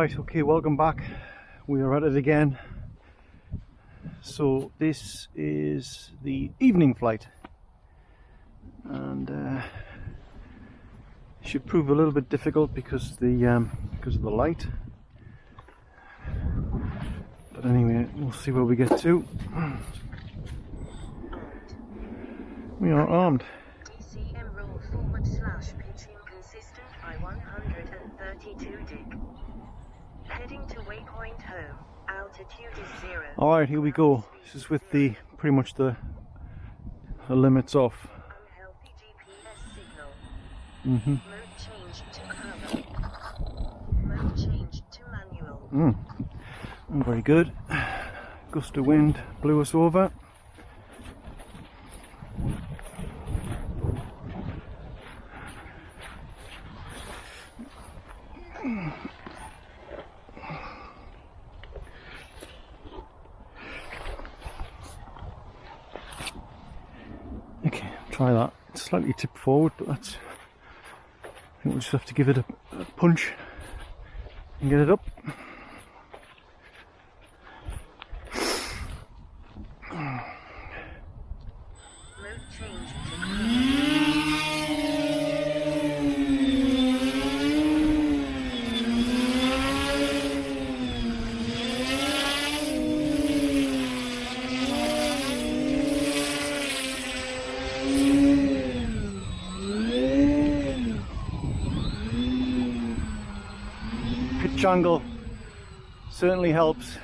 Right, okay, welcome back. We are at it again. So this is the evening flight, and it should prove a little bit difficult because of the light. But anyway, we'll see where we get to. We are armed. DCM roll /pitching consistent by 132 dig. Heading to waypoint home. Altitude is 0. Alright, here we go. This is with the pretty much the limits off. Unhealthy GPS signal. Mode change to cover. Mode change to manual. Very good. Gust of wind blew us over. Okay, try that. It's slightly tipped forward, but that's, I think we'll just have to give it a punch and get it up. Mode change to cover. Pitch angle certainly helps.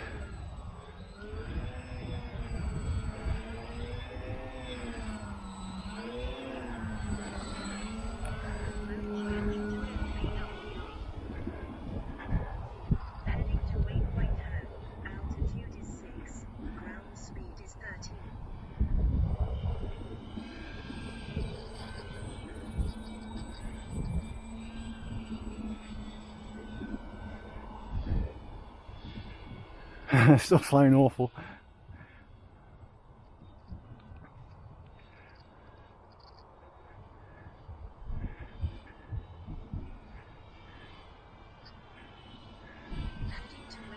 Heading to waypoint home. Altitude is 6. Ground speed is 13. Still flying awful.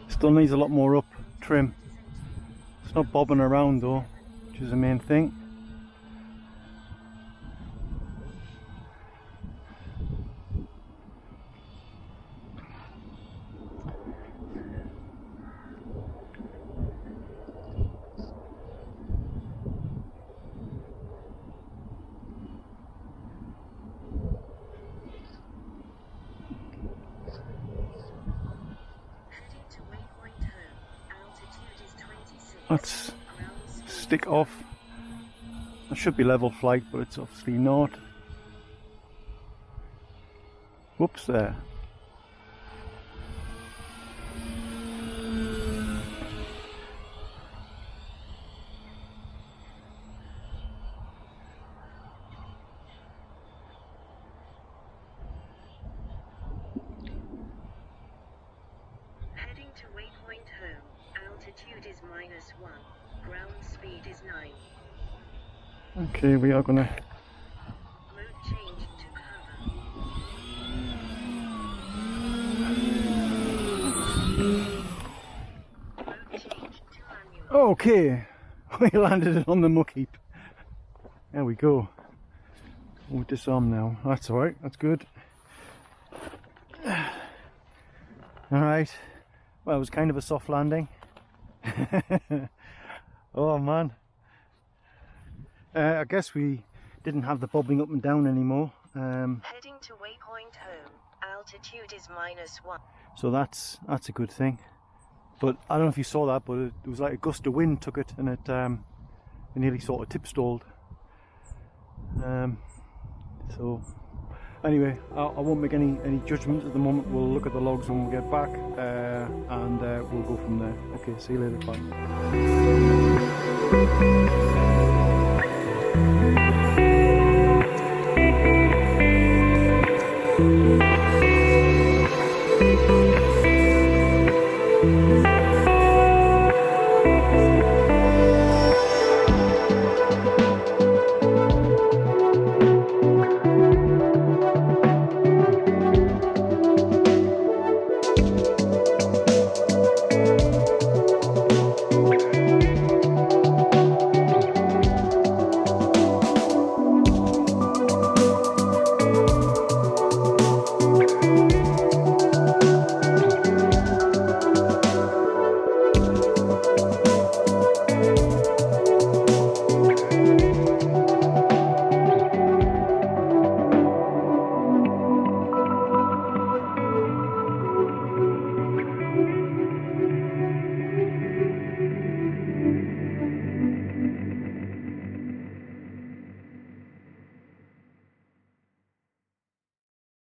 Still needs a lot more up trim. It's not bobbing around though, which is the main thing. Let's stick off. It should be level flight, but it's obviously not. Whoops there. Heading to waypoint home. Altitude is -1. Ground speed is 9. Okay, we are gonna Mode change to cover. Mode change to manual. okay. We landed it on the muck heap. There we go. We'll disarm now. That's alright, that's good. Alright. Well, it was kind of a soft landing. Oh man. I guess we didn't have the bobbing up and down anymore. Heading to waypoint home. Altitude is -1. So that's a good thing. But I don't know if you saw that, but it was like a gust of wind took it, and it nearly sort of tip stalled. So anyway, I won't make any judgments at the moment. We'll look at the logs when we get back, and we'll go from there. Okay, see you later. Bye.